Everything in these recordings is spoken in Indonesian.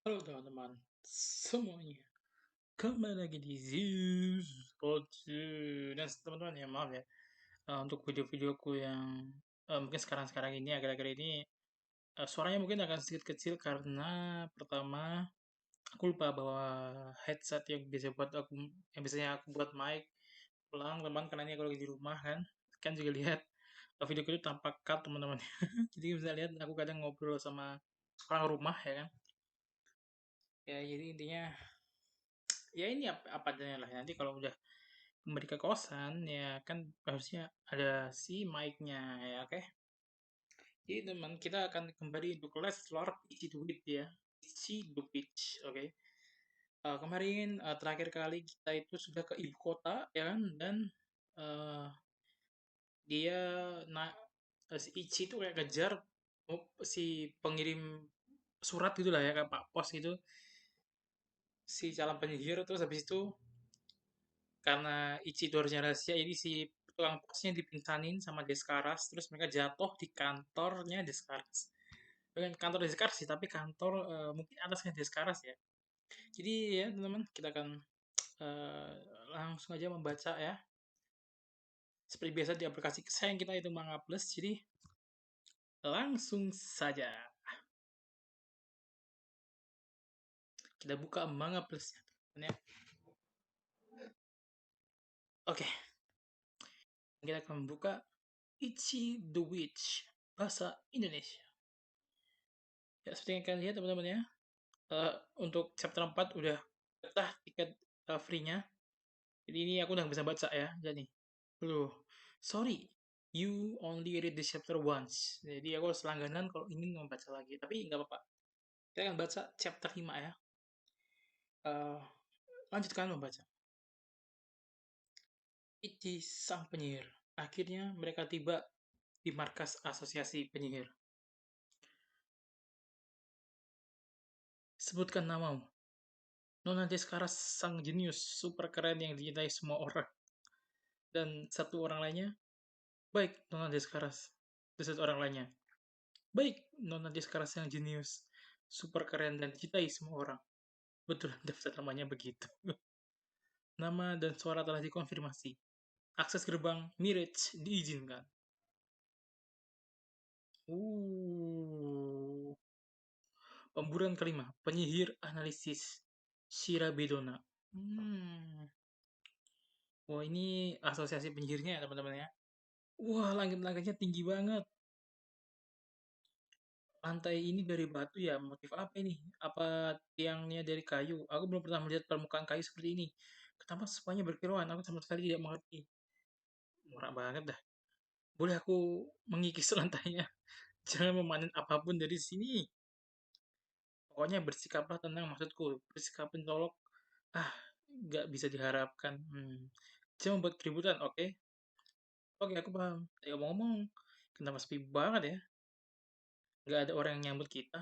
Halo teman-teman semuanya, kembali lagi di Zeus Podcast. Teman-teman ya, maaf ya, untuk video-videoku yang mungkin sekarang-sekarang ini, akhir-akhir ini suaranya mungkin akan sedikit kecil karena pertama aku lupa bawa headset yang biasanya aku buat mic pulang teman, karena ini aku lagi di rumah kan juga lihat videoku itu tanpa cut teman-teman. Jadi bisa lihat aku kadang ngobrol sama orang rumah ya kan. Ya jadi intinya ya ini apa adanya lah, nanti kalau udah kembali ke kosan ya kan harusnya ada si mic-nya ya, oke. Jadi teman, kita akan kembali untuk les lore Ichi the Witch ya, Ichi the Witch, oke. Kemarin terakhir kali kita itu sudah ke ibu kota ya kan, dan eh, dia na si Ichi itu kayak kejar si pengirim surat gitu lah ya, kayak Pak Pos gitu, si calon penyihir. Terus habis itu karena Ichidornya rahasia, jadi si tukang posnya dipintanin sama Deskaras, terus mereka jatuh di kantornya Deskaras. Bukan kantor Deskaras sih, tapi kantor mungkin atasnya Deskaras ya. Jadi ya teman-teman, kita akan eh, langsung aja membaca ya. Seperti biasa di aplikasi kesayangan kita itu Manga Plus, jadi langsung saja kita buka Manga Plus ya. Oke, kita akan membuka Ichi the Witch bahasa Indonesia. Ya, seperti yang kalian lihat teman-teman ya, eh, untuk chapter 4 udah pecah tiket free-nya. Jadi ini aku udah bisa baca ya. Jadi, loh, sorry, you only read the chapter once. Jadi aku harus langganan kalau ingin membaca lagi. Tapi nggak apa-apa. Kita akan baca chapter 5 ya. Eh, lanjutkan membaca. Ichi sang penyihir. Akhirnya mereka tiba di markas asosiasi penyihir. Sebutkan namamu. Nona Deskaras sang jenius super keren yang dicintai semua orang. Dan satu orang lainnya, baik, Nona Deskaras. Dan satu orang lainnya, baik, Nona Deskaras yang jenius, super keren dan dicintai semua orang. Betul, daftar namanya begitu. Nama dan suara telah dikonfirmasi. Akses gerbang Mirage diizinkan. Uh, Pemburuan kelima, penyihir analisis Shirabedona. Hmm. Wah, ini asosiasi penyihirnya ya teman-teman ya. Wah, langit-langitnya tinggi banget. Lantai ini dari batu ya, motif apa ini? Apa tiangnya dari kayu? Aku belum pernah melihat permukaan kayu seperti ini. Kenapa semuanya berkilauan? Aku sama sekali tidak mengerti. Murah banget dah. Boleh aku mengikis lantainya? Jangan memanen apapun dari sini. Pokoknya bersikaplah tenang, maksudku. Bersikap pencolok. Ah, nggak bisa diharapkan. Jangan membuat keributan, oke? Oke, aku paham. Tapi ngomong-ngomong, kenapa sepi banget ya? Nggak ada orang yang nyambut kita.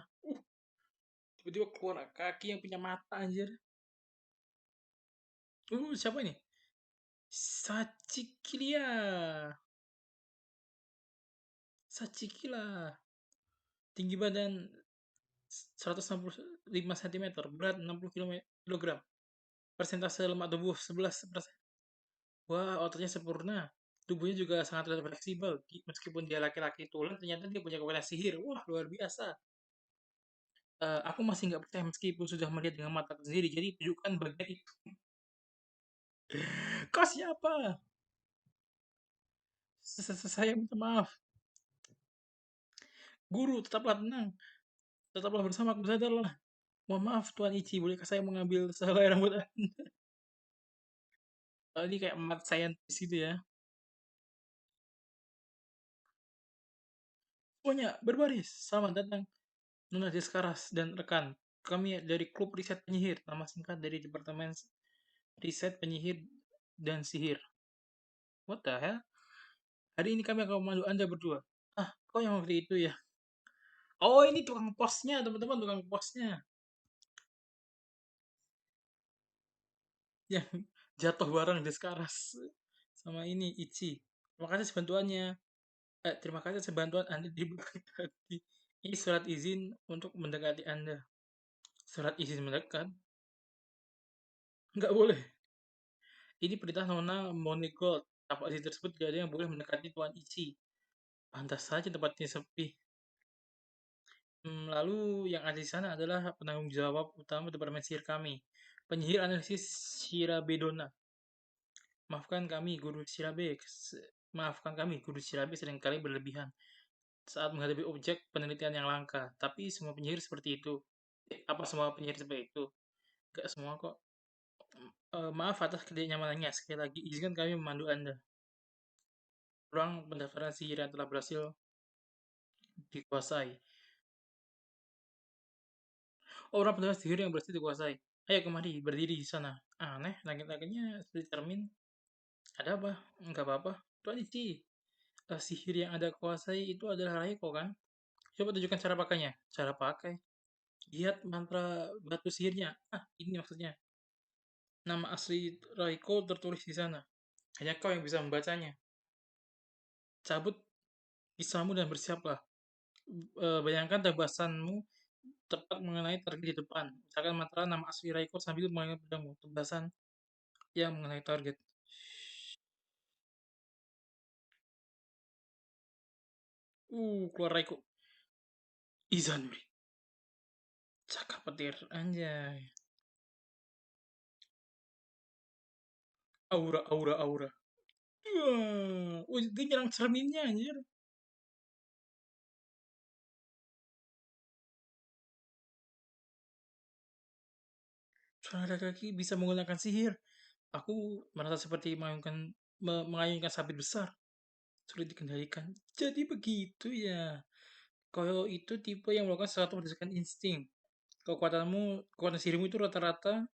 Tiba-tiba keluar kaki yang punya mata, anjir. Siapa ini? Sachikilia. Sachikila. Tinggi badan 165 cm, berat 60 kg. Persentase lemak tubuh 11%. Wah, ototnya sempurna. Tubuhnya juga sangat fleksibel. Meskipun dia laki-laki tulen, ternyata dia punya kekuatan sihir. Wah, luar biasa. Aku masih nggak percaya meskipun sudah melihat dengan mata sendiri. Jadi tunjukkan bagian itu. Kau siapa? Saya minta maaf. Guru, tetaplah tenang. Tetaplah bersama aku, sadarlah. Mohon maaf Tuan Ichi, bolehkah saya mengambil sehelai rambut Anda? Oh, ini kayak mat scientist gitu ya. Semuanya berbaris. Selamat datang Nona Deskaras dan rekan. Kami dari klub riset penyihir, nama singkat dari Departemen Riset Penyihir dan Sihir. What the hell? Hari ini kami akan memandu Anda berdua. Ah, kau yang waktu itu ya? Oh, ini tukang posnya, teman-teman, tukang posnya. Yang jatuh bareng Deskaras sama ini Ichi. Terima kasih bantuannya. Terima kasih sebantuan Anda di belakang tadi. Ini surat izin untuk mendekati Anda. Surat izin mendekat? Nggak boleh. Ini perintah Nona Monegold. Tapak isi tersebut tidak ada yang boleh mendekati Tuan Ichi. Pantas saja tempatnya sepi. Lalu yang ada di sana adalah penanggung jawab utama Departemen Sihir kami, penyihir analisis Shirabedona. Maafkan kami, Guru Shirabe. Maafkan kami, Guru Shirabe seringkali berlebihan saat menghadapi objek penelitian yang langka. Tapi semua penyihir seperti itu. Apa semua penyihir seperti itu? Gak semua kok. Maaf atas ketidaknyamanannya. Sekali lagi, izinkan kami memandu Anda. Ruang pendaftaran sihir yang telah berhasil dikuasai. Oh, orang pendaftaran sihir yang berhasil dikuasai. Ayo kemari, berdiri di sana. Aneh, langit-langitnya seperti cermin. Ada apa? Enggak apa-apa. Tuan Ichi, sihir yang Anda kuasai itu adalah Raiko kan? Coba tunjukkan cara pakainya. Cara pakai? Lihat mantra batu sihirnya. Ah, ini maksudnya. Nama asli Raiko tertulis di sana. Hanya kau yang bisa membacanya. Cabut pisaumu dan bersiaplah. Bayangkan tebasanmu tepat mengenai target di depan. Ucapkan mantra nama asli Raiko sambil mengenai pedangmu. Tebasan yang mengenai target. Keluar Raiko. Izanuri. Cakap petir. Anjay. Aura, aura, aura. Dia nyerang cerminnya anjir. Seorang laki-laki bisa menggunakan sihir. Aku merasa seperti mengayunkan sabit besar. Sulit dikendalikan. Jadi begitu ya. Kalau itu tipe yang melakukan sesuatu berdasarkan insting. Kekuatan sihirmu itu rata-rata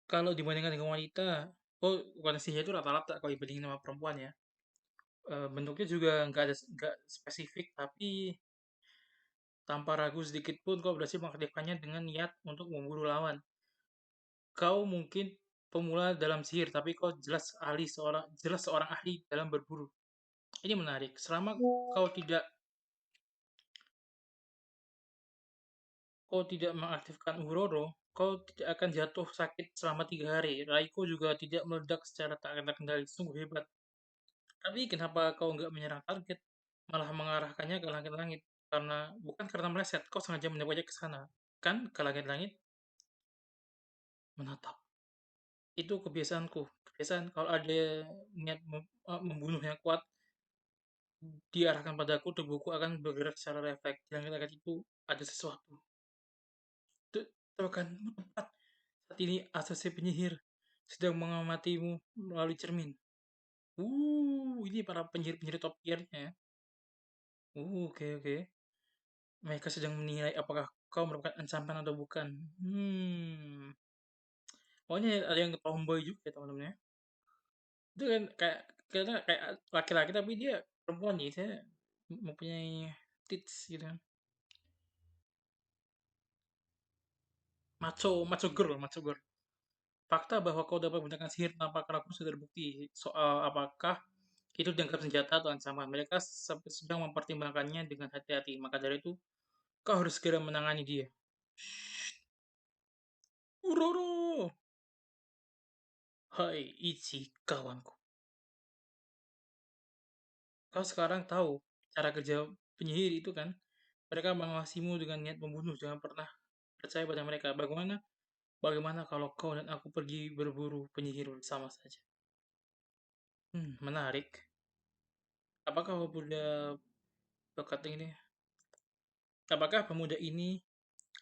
kalau dibandingkan dengan wanita. Oh, kekuatan sihir itu rata-rata kalau dibandingin sama perempuan ya. Bentuknya juga nggak spesifik, tapi tanpa ragu sedikit pun kau berhasil mengaktifkannya dengan niat untuk memburu lawan. Kau mungkin pemula dalam sihir, tapi jelas seorang ahli dalam berburu. Ini menarik. Selama kau tidak mengaktifkan Uroro, kau tidak akan jatuh sakit selama 3 hari. Raiko juga tidak meledak secara tak terkendali. Sungguh hebat. Tapi kenapa kau nggak menyerang target, malah mengarahkannya ke langit-langit? Bukan karena meleset, kau sengaja menembaknya ke sana. Kan ke langit-langit menatap. Itu kebiasaanku. Kebiasaan kalau ada niat membunuh yang kuat, diarahkan padaku, tubuhku akan bergerak secara refleks. Yang langit itu ada sesuatu. Tebakanmu tepat. Saat ini asasi penyihir sedang mengamatimu melalui cermin. Ini para penyihir-penyihir top tier-nya ya. Oke oke. Mereka sedang menilai apakah kau merupakan ancaman atau bukan. Pokoknya ada yang tomboy juga ya teman-teman ya. Itu kan kayak laki-laki tapi dia perempuan nih. Saya mempunyai tits gitu kan. Macho girl, macho girl. Fakta bahwa kau dapat menggunakan sihir tanpa keraguan sudah terbukti. Soal apakah itu dianggap senjata atau ancaman, mereka sedang mempertimbangkannya dengan hati-hati. Maka dari itu, kau harus segera menangani dia. Uroro! Hai, Ichi, kawanku. Kau sekarang tahu cara kerja penyihir itu kan? Mereka mengawasimu dengan niat membunuh. Jangan pernah percaya pada mereka. Bagaimana kalau kau dan aku pergi berburu penyihir bersama saja? Menarik. Apakah pemuda bakat ini? Apakah pemuda ini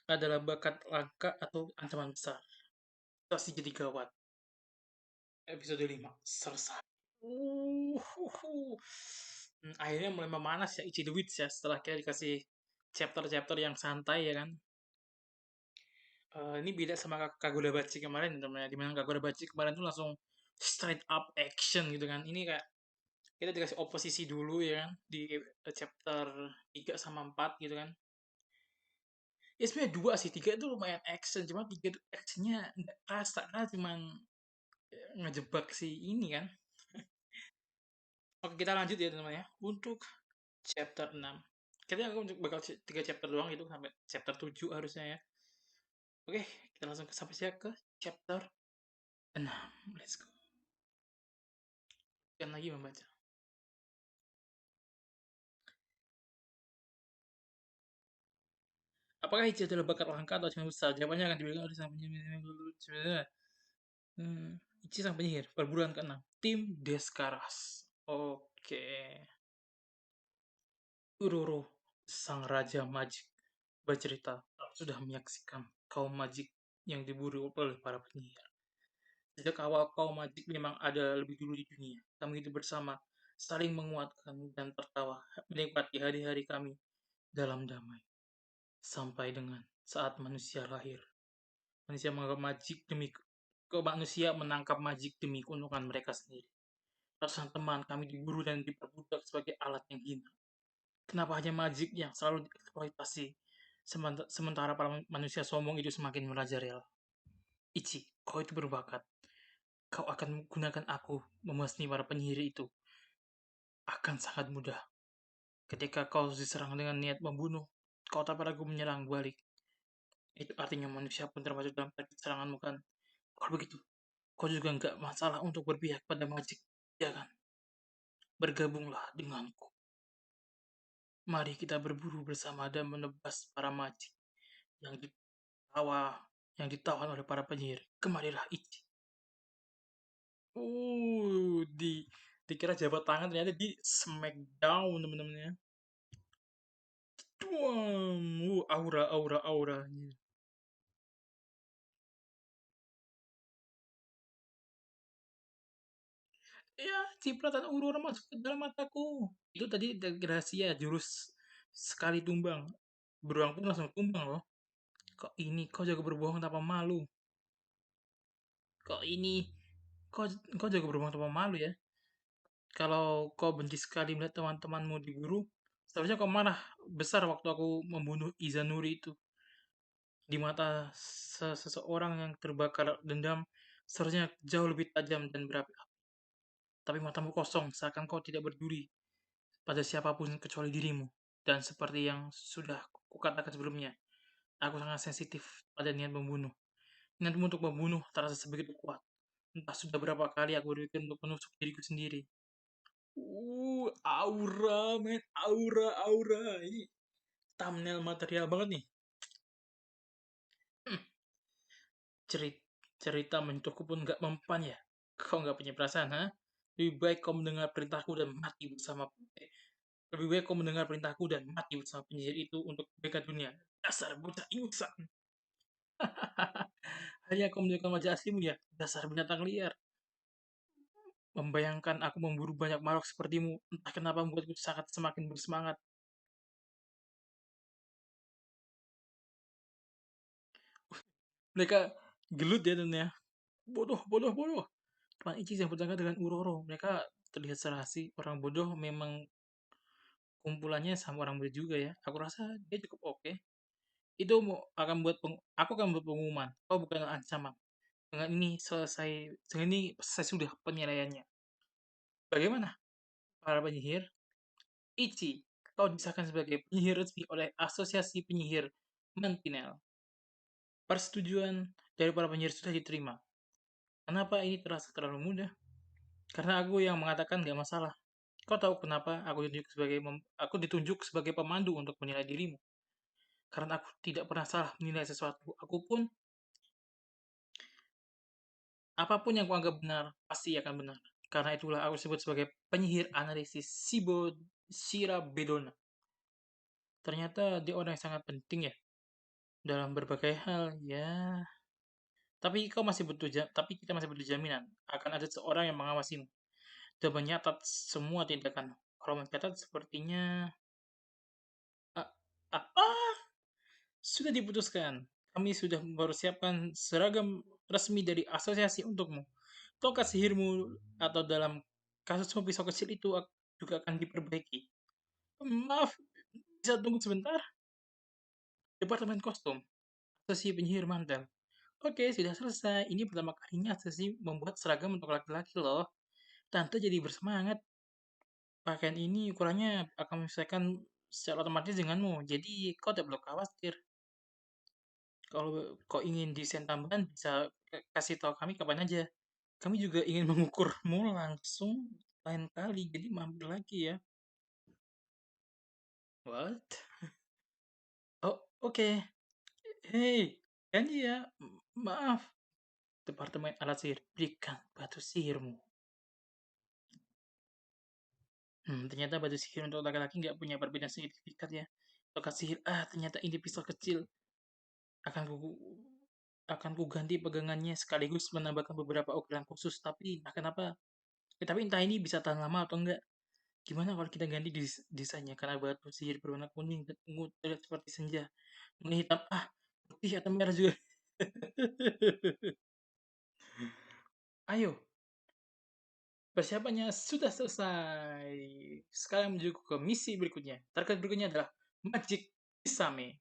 adalah bakat langka atau ancaman besar? Situasi jadi gawat. Episode 5 selesai. Uh, uh, uh. Akhirnya mulai memanas ya Ichi the Witch ya setelah kita dikasih chapter-chapter yang santai ya kan. Ini beda sama Kagurabachi kemarin teman-teman ya. Dimana Kagurabachi kemarin tuh langsung straight up action gitu kan. Ini kayak kita dikasih oposisi dulu ya kan di chapter 3 sama 4 gitu kan. Ya sebenarnya 2 sih, 3 itu lumayan action, cuma 3 itu actionnya nggak kerasa karena cuman ngejebak si ini kan. Oke, kita lanjut ya teman-teman ya. Untuk chapter 6. Kita bakal 3 chapter doang gitu sampai chapter 7 harusnya ya. Oke, kita langsung sampai saja ke chapter 6. Let's go. Bukan lagi membaca. Apakah Ichi adalah bakat langka atau cuma besar? Jawabannya akan dibilang oleh sang penyihir. Ichi sang penyihir, perburuan ke-6. Tim Deskaras. Oke. Uroro, sang raja majik, bercerita sudah menyaksikan kaum majik yang diburu oleh para penyihir. Sejak awal kaum majik memang ada lebih dulu di dunia. Kami hidup bersama, saling menguatkan dan tertawa, menikmati hari-hari kami dalam damai. Sampai dengan saat manusia lahir. Manusia menganggap majik demi manusia menangkap majik demi keuntungan mereka sendiri. Ratusan teman kami diburu dan diperbudak sebagai alat yang hina. Kenapa hanya majik yang selalu dieksploitasi, sementara para manusia sombong itu semakin merajalela? Ichi, kau itu berbakat. Kau akan menggunakan aku membasmi para penyihir itu. Akan sangat mudah. Ketika kau diserang dengan niat membunuh, kau tak ragu menyerang balik. Itu artinya manusia pun termasuk dalam target seranganmu kan? Kalau begitu, kau juga nggak masalah untuk berpihak pada majik, ya kan? Bergabunglah denganku. Mari kita berburu bersama dan menebas para majik yang ditawa, yang ditawan oleh para penyihir. Kemarilah Ichi. Dikira jabat tangan ternyata di smackdown temen-temennya. Aura, aura, aura. Ya, cipratan Aurora masuk ke dalam mataku. Itu tadi rahasia jurus sekali tumbang. Beruang pun langsung tumbang loh. Kok ini kau jago berbohong tanpa malu? Kok ini kau kau jago berbohong tanpa malu ya? Kalau kau benci sekali melihat teman-temanmu diburu, seharusnya kau marah besar waktu aku membunuh Izanuri itu. Di mata seseorang yang terbakar dendam, seharusnya jauh lebih tajam dan berapi-api. Tapi matamu kosong, seakan kau tidak peduli pada siapapun kecuali dirimu. Dan seperti yang sudah kukatakan sebelumnya, aku sangat sensitif pada niat membunuh. Niatmu untuk membunuh terasa sebegitu kuat. Entah sudah berapa kali aku berpikir untuk menusuk diriku sendiri. Aura, men, aura, aura. Ini thumbnail material banget nih. Hmm, cerita menyentuhku pun gak mempan ya. Kau gak punya perasaan, ha? Lebih baik kau mendengar perintahku dan mati bersama lebih baik kau mendengar perintahku dan mati bersama penyihir itu untuk kebaikan dunia. Dasar bocah ingusan. Hanya kau menunjukkan wajah aslimu ya, dasar binatang liar. Membayangkan aku memburu banyak makhluk sepertimu, entah kenapa membuatku sangat semakin bersemangat. Mereka gelut ya dan ya. Bodoh, bodoh, bodoh. Tuan Ichi yang bertengkar dengan Uroro. Mereka terlihat serasi. Orang bodoh memang kumpulannya sama orang bodoh juga ya. Aku rasa dia cukup oke. Itu akan aku akan buat pengumuman. Kau bukan ancaman. Dengan ini selesai sudah penilaiannya. Bagaimana para penyihir? Ichi, kau disahkan sebagai penyihir resmi oleh Asosiasi Penyihir Mantinel. Persetujuan dari para penyihir sudah diterima. Kenapa ini terasa terlalu mudah? Karena aku yang mengatakan gak masalah. Kau tahu kenapa aku ditunjuk sebagai pemandu untuk menilai dirimu? Karena aku tidak pernah salah menilai sesuatu. Apapun yang kuanggap benar pasti akan benar. Karena itulah aku disebut sebagai penyihir analisis Shira Bedona. Ternyata dia orang yang sangat penting ya dalam berbagai hal ya. Tapi kita masih butuh jaminan akan ada seorang yang mengawasimu dan menyatat semua tindakan. Kalau mencatat sepertinya ah, ah, sudah diputuskan. Kami sudah mempersiapkan seragam resmi dari asosiasi untukmu. Tongkat sihirmu atau dalam kasusmu pisau kecil itu juga akan diperbaiki. Maaf, bisa tunggu sebentar? Departemen kostum, asosiasi penyihir mantel. Oke, sudah selesai. Ini pertama kalinya asosiasi membuat seragam untuk laki-laki loh. Tante jadi bersemangat. Pakaian ini ukurannya akan menyesuaikan secara otomatis denganmu. Jadi kau tidak perlu khawatir. Kalau kau ingin desain tambahan bisa kasih tahu kami kapan aja. Kami juga ingin mengukurmu langsung lain kali, jadi mampir lagi ya. What? Oh, oke. Hei, janji ya. Maaf. Departemen Alat Sihir, berikan batu sihirmu. Ternyata batu sihir untuk laki-laki nggak punya perbedaan signifikan ya. Tongkat sihir, ternyata ini pistol kecil. Akan ku akan ku ganti pegangannya sekaligus menambahkan beberapa ukuran khusus. Tapi entah kenapa, tapi entah ini bisa tahan lama atau enggak. Gimana kalau kita ganti desainnya karena batu sihir berwarna kuning dan ungu terlihat seperti senja. Warna hitam, putih atau merah juga. Ayo, persiapannya sudah selesai. Sekarang menuju ke misi berikutnya. Target berikutnya adalah Magic Kisame.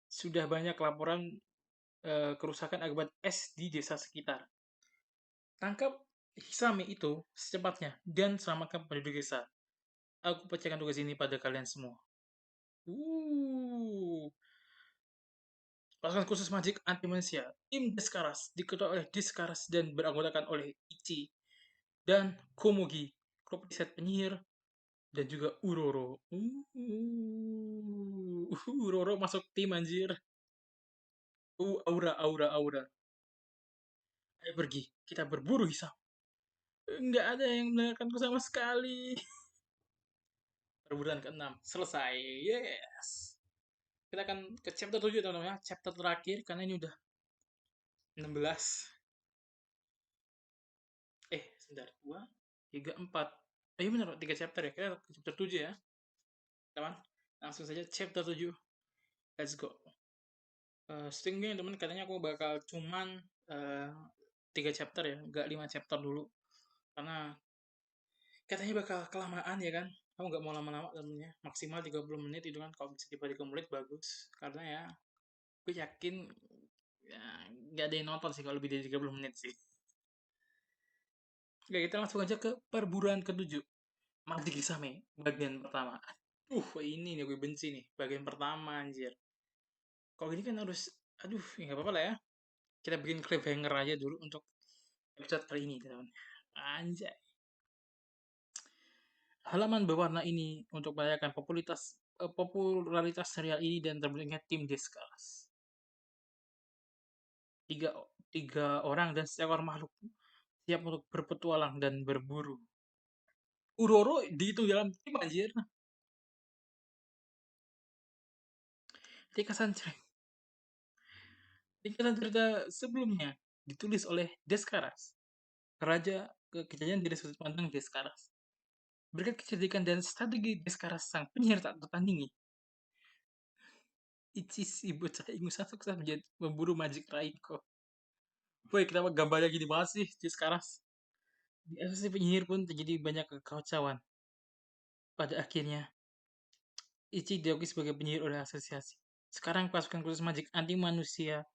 Sudah banyak laporan kerusakan akibat es di desa sekitar. Tangkap Hisame itu secepatnya dan selamatkan penduduk desa. Aku percayakan tugas ini pada kalian semua. Uh, Pasukan khusus Magic anti manusia, tim Deskaras diketuai oleh Deskaras dan beranggotakan oleh Ichi dan Komugi, klub riset penyihir dan juga Uroro. Uroro masuk tim anjir. Aura, aura, aura. Ayo pergi, kita berburu Hisam. Nggak ada yang mendengarkanku sama sekali. Perburuan ke-6 selesai. Yes. Kita akan ke chapter 7 teman-teman ya. Chapter terakhir karena ini udah 16. Sebentar. 2, 3, 4. Iya benar, 3 chapter ya. Kita ke chapter 7 ya. Teman, langsung saja chapter 7. Let's go. Settingnya teman katanya aku bakal cuman uh, 3 chapter ya, nggak 5 chapter dulu. Karena katanya bakal kelamaan ya kan. Kamu nggak mau lama-lama temennya. Maksimal 30 menit itu kan. Kalau bisa dibagi 30 menit bagus. Karena ya, gue yakin ya, nggak ada yang nonton sih kalau lebih dari 30 menit sih. Oke, kita langsung aja ke perburuan ke-7. Mati Kisame, bagian pertama. Ini nih gue benci nih, bagian pertama anjir. Kalau gini kan harus, ya nggak apa-apa lah ya. Kita bikin cliffhanger aja dulu untuk episode kali ini, teman. Anjay. Halaman berwarna ini untuk merayakan popularitas serial ini dan terbentuknya tim Discuss. Tiga, tiga orang dan seekor makhluk siap untuk berpetualang dan berburu. Uroro dihitung dalam tim anjir. Ringkasan cerita, ringkasan cerita sebelumnya ditulis oleh Deskaras, Raja Kejayaan dari sudut pandang Deskaras. Berkat kecerdikan dan strategi Deskaras sang penyihir tak tertandingi, Ichi si bocah ingusan sukses menjadi memburu Magic Raiko. Boy, kenapa gambarnya gini banget sih Deskaras? Di asosiasi penyihir pun terjadi banyak kekacauan. Pada akhirnya, Ichi diakui sebagai penyihir oleh asosiasi. Sekarang pasukan khusus Magic anti manusia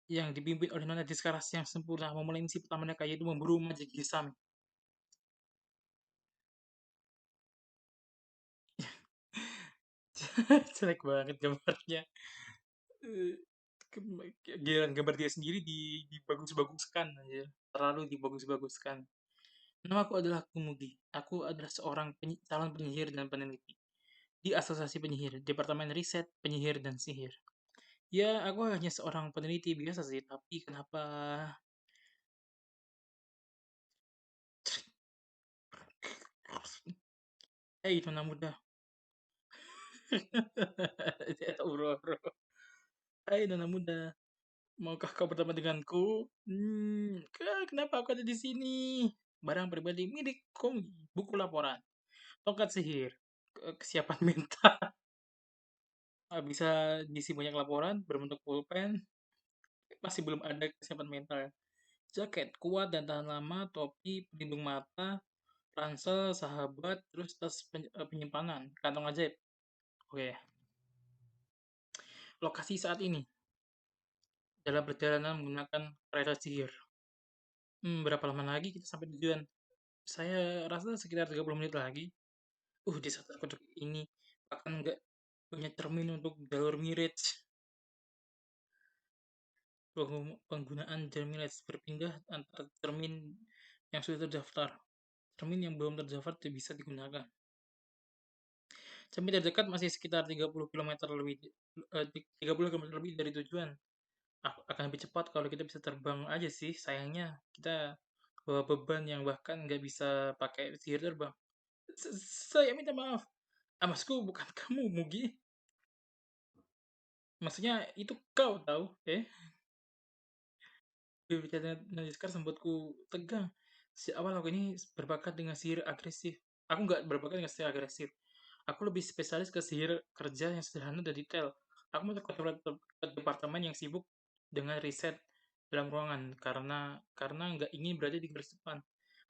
yang dipimpin oleh Nona Deskaras yang sempurna memulai misi pertama mereka yaitu memburu Magic Hisame. Jelek banget gambarnya. Eh, Giliran gambar dia sendiri dibagus-baguskan aja. Terlalu dibagus-baguskan. Nama aku adalah Kumugi. Aku adalah seorang calon penyihir dan peneliti di Asosiasi Penyihir, Departemen Riset, Penyihir, dan Sihir. Ya, aku hanya seorang peneliti biasa sih, tapi kenapa... Hei, nona muda. Uroro. Hai, nona muda. Maukah kau berteman denganku? Kenapa aku ada di sini? Barang pribadi milik Komi. Buku laporan. Tongkat sihir. Kesiapan mental. Bisa diisi banyak laporan berbentuk pulpen. Masih belum ada kesiapan mental. Jaket kuat dan tahan lama, topi, pelindung mata, ransel, sahabat, terus tas penyimpanan, kantong ajaib. Oke, lokasi saat ini dalam perjalanan menggunakan kereta sihir. Berapa lama lagi kita sampai tujuan? Saya rasa sekitar 30 menit lagi. Di saat aku ini bahkan nggak punya cermin untuk jalur mirage. penggunaan Germinate berpindah antara termin yang sudah terdaftar. Termin yang belum terdaftar tidak bisa digunakan. Termin terdekat masih sekitar 30 km lebih dari tujuan. Akan lebih cepat kalau kita bisa terbang aja sih. Sayangnya kita bawa beban yang bahkan nggak bisa pakai sihir terbang. Saya minta maaf. Masku bukan kamu, Mugi. Maksudnya itu kau tahu, Berbicara Naskah membuatku tegang. Si awal aku ini berbakat dengan sihir agresif. Aku nggak berbakat dengan sihir agresif. Aku lebih spesialis ke sihir kerja yang sederhana dan detail. Aku masuk ke departemen yang sibuk dengan riset dalam ruangan karena nggak ingin berada di garis depan.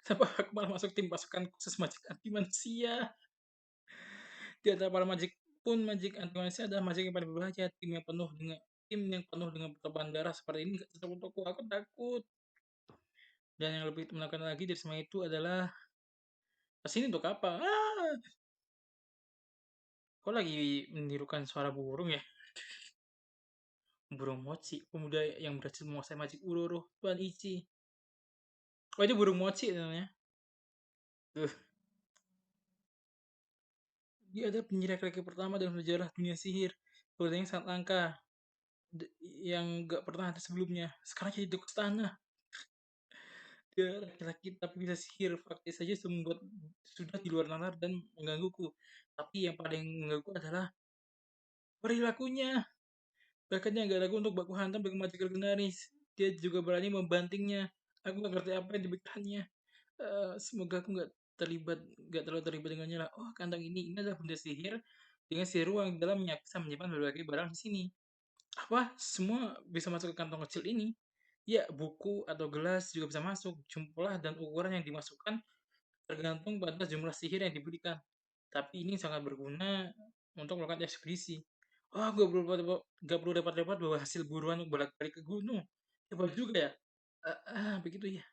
Kenapa aku malah masuk tim pasukan khusus majik anti manusia? Di antara para majik pun majik anti manusia adalah majik yang paling berbahaya. Tim yang penuh dengan pertumpahan darah seperti ini nggak cocok untukku. Aku takut. Dan yang lebih menakutkan lagi dari semua itu adalah kesini untuk apa? Kok lagi menirukan suara burung ya? Burung mochi, pemuda yang berhasil menguasai majik Uroro, Tuan Ichi. Oh itu burung mochi namanya. Tuh, dia adalah penyihir laki pertama dalam sejarah dunia sihir. Keberadaannya sangat langka, yang gak pernah ada sebelumnya. Sekarang jadi dukun istana. Dia laki-laki tapi bisa sihir. Faktis saja sudah di luar nalar dan menggangguku. Tapi yang paling mengganggu adalah perilakunya. Bahkan dia nggak ragu untuk baku hantam dengan majik legendaris. Dia juga berani membantingnya. Aku nggak ngerti apa yang diberikannya. Semoga aku nggak terlalu terlibat dengannya lah. Oh, kantong ini adalah benda sihir dengan sihir ruang dalamnya bisa menyimpan berbagai barang di sini. Apa? Semua bisa masuk ke kantong kecil ini? Ya, buku atau gelas juga bisa masuk. Jumlah dan ukuran yang dimasukkan tergantung pada jumlah sihir yang diberikan. Tapi ini sangat berguna untuk melakukan ekspedisi. Oh, gak perlu dapat bawa hasil buruan untuk balik ke gunung. Hebat juga ya. Begitu ya.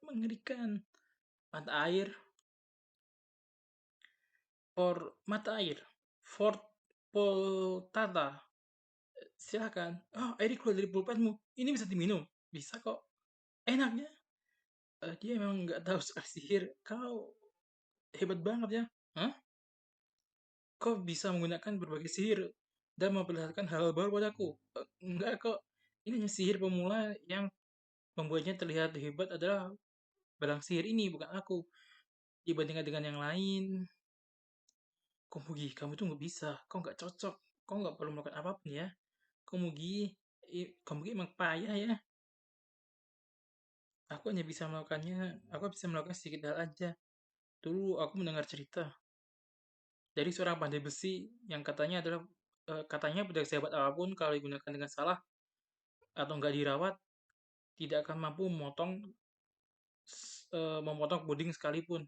Mengerikan. Mata air. Mata air. Fort Poltata. Silakan. Oh, air keluar dari pulpenmu. Ini bisa diminum. Bisa kok. Enaknya. Dia emang nggak tahu soal sihir. Kau hebat banget ya. Hah? Kau bisa menggunakan berbagai sihir dan memperlihatkan hal baru padaku. Enggak kok. Ini hanya sihir pemula yang membuatnya terlihat hebat adalah barang sihir ini, bukan aku. Dibandingkan dengan yang lain, Komugi, kamu tuh nggak bisa. Kau nggak cocok. Kau nggak perlu melakukan apapun ya. Komugi emang payah ya. Aku bisa melakukan sedikit hal aja. Dulu aku mendengar cerita dari seorang pandai besi yang katanya benda sehebat apapun kalau digunakan dengan salah atau nggak dirawat tidak akan mampu memotong puding sekalipun.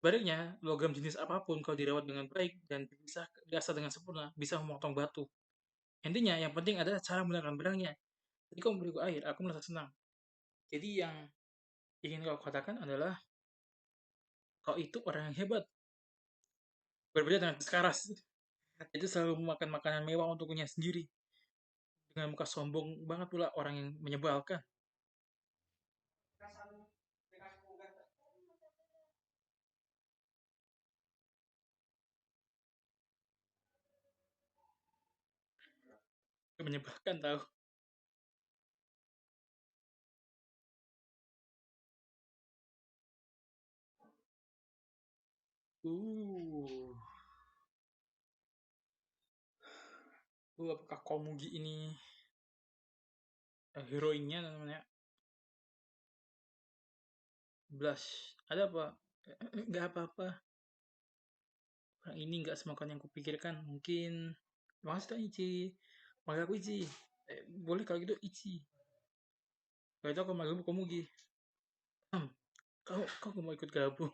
Baliknya, logam jenis apapun kalau dirawat dengan baik dan diasah dengan sempurna bisa memotong batu. Intinya, yang penting adalah cara menggunakan barangnya. Jadi kau memberiku air, aku merasa senang. Jadi yang ingin kau katakan adalah kau itu orang yang hebat. Berbeda dengan Sekarang. Itu selalu memakan makanan mewah untuknya sendiri. Dengan muka sombong banget pula orang yang menyebalkan. Menyebalkan tahu. Uh, apakah Komugi ini heroinnya namanya Blush? Ada apa? Gak apa-apa. Orang ini nggak semakan yang kupikirkan. Mungkin makasih Kak Ici. Panggil aku Ici. Boleh kalau gitu Ici. Kalau itu aku manggilmu Komugi. Hmm, kau mau ikut gabung?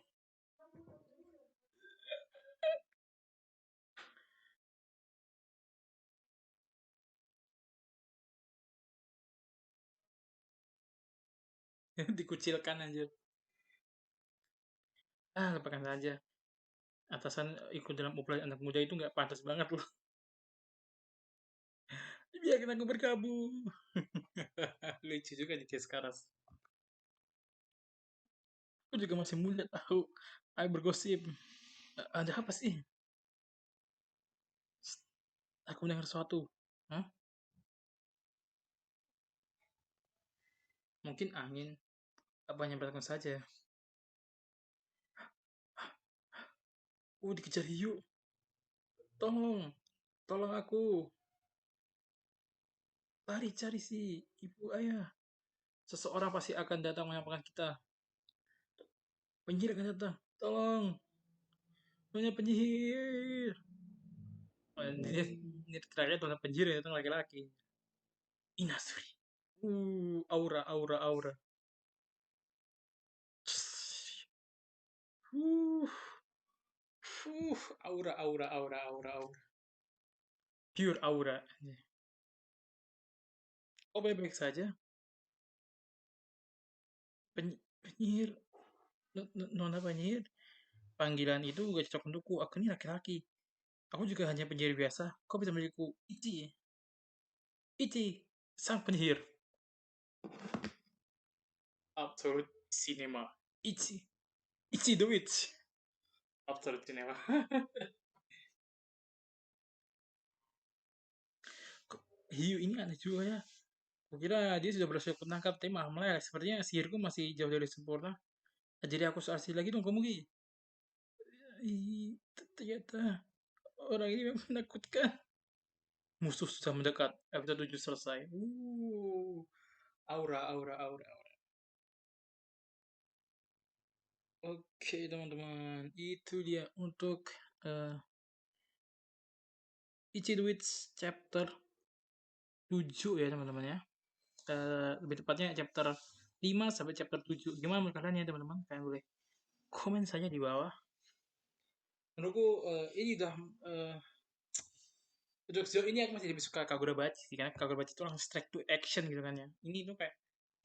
Dikucilkan aja. Lupakan saja. Atasan ikut dalam upaya anak muda itu nggak pantas banget loh. biarkan aku berkabung. Lucu juga nih sekarang. Aku juga masih muda tahu. Ayo bergosip. Ada apa sih? Aku mendengar sesuatu. Hah? Mungkin angin. Apa hanya belakang saja? Dikejar hiu. Tolong. Tolong aku. Lari cari si ibu ayah. Seseorang pasti akan datang menyampaikan kita. Penyihir akan datang. Tolong. Punya penyihir. Oh, ini terakhir tuh penyihir yang datang laki-laki. Inasuri. Aura, aura, aura. Uh, aura, aura, aura, aura, aura. Pure aura. Oh, baik-baik saja. Penyihir. Nona penyihir. Panggilan itu gak cocok untukku. Aku ini laki-laki. Aku juga hanya penyihir biasa. Kau bisa memilikiku. Ichi. Ichi. Sang penyihir. Absolute cinema. Ichi. Ichi the Witch. Absolute cinema. Hiu ini aneh juga ya. Kukira dia sudah berhasil menangkap, tapi malah sepertinya sihirku masih jauh dari sempurna. Jadi aku asli lagi dong kamu Gi. Ternyata orang ini memang menakutkan. Musuh sudah mendekat. Episode 7 selesai. Aura, aura, aura. Oke teman-teman, itu dia untuk uh, Ichi the Witch chapter 7 ya teman-teman ya. Lebih tepatnya chapter 5 sampai chapter 7. Gimana menurut kalian ya teman-teman? Kalian boleh komen saja di bawah. Menurutku ini udah untuk sejauh ini aku masih lebih suka Kagurabachi sih, karena Kagurabachi itu langsung straight to action gitu kan ya. Ini tuh kayak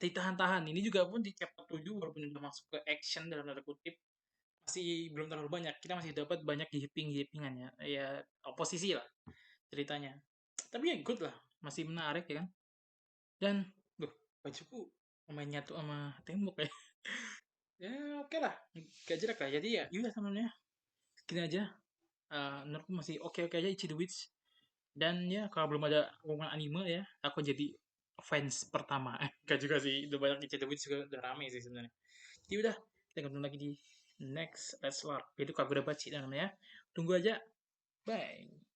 ditahan-tahan. Ini juga pun di chapter 7 walaupun udah masuk ke action dalam tanda kutip, masih belum terlalu banyak. Kita masih dapat banyak giping-gipingan ya. Ya oposisi lah ceritanya. Tapi ya good lah, masih menarik ya kan. Dan bajuku main nyatu sama tembok ya. Ya oke lah, gak jerak lah. Jadi ya yaudah temennya, gini aja. Menurutku masih oke-oke aja Ichi the Witch. Dan ya kalau belum ada hubungan anime ya, aku jadi fans pertama. Gak juga sih, udah banyak Ichi the Witch juga udah rame sih sebenarnya. Jadi udah, kita ketemu lagi di next Let's Lore. Itu Kagurabachi namanya. Tunggu aja. Bye.